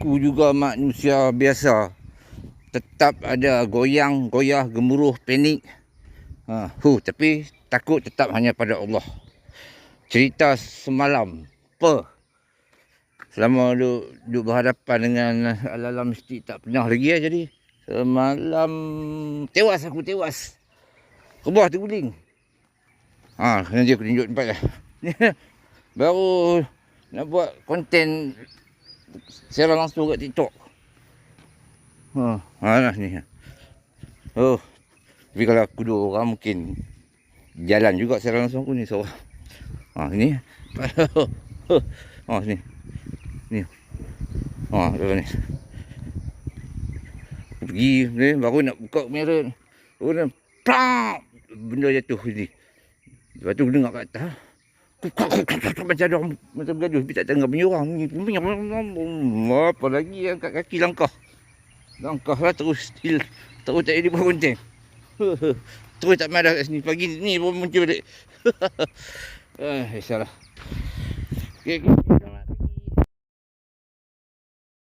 Aku juga manusia biasa. Tetap ada goyang, goyah, gemuruh, panik. Tapi takut tetap hanya pada Allah. Cerita semalam. Selama duduk berhadapan dengan alam mesti tak pernah lagi ya. Jadi semalam aku tewas. Kebah terguling. Nanti aku tunjuk tempat lah. Baru nak buat konten secara langsung kat TikTok. Ni. Tapi kalau aku dua orang mungkin jalan juga secara langsung aku ni seorang. Ni. Ni. Ni. Ni. Pergi ni baru nak buka kamera. Baru benda jatuh ni. Lepas tu dengar kat atas. Macam ada orang macam bergaduh tapi tak tengok punya orang ni. Apa lagi yang kat kaki langkah. Langkahlah terus tak jadi buat konten. Terus tak marah kat sini. Pagi ni pun muncul balik. Salah. Okay.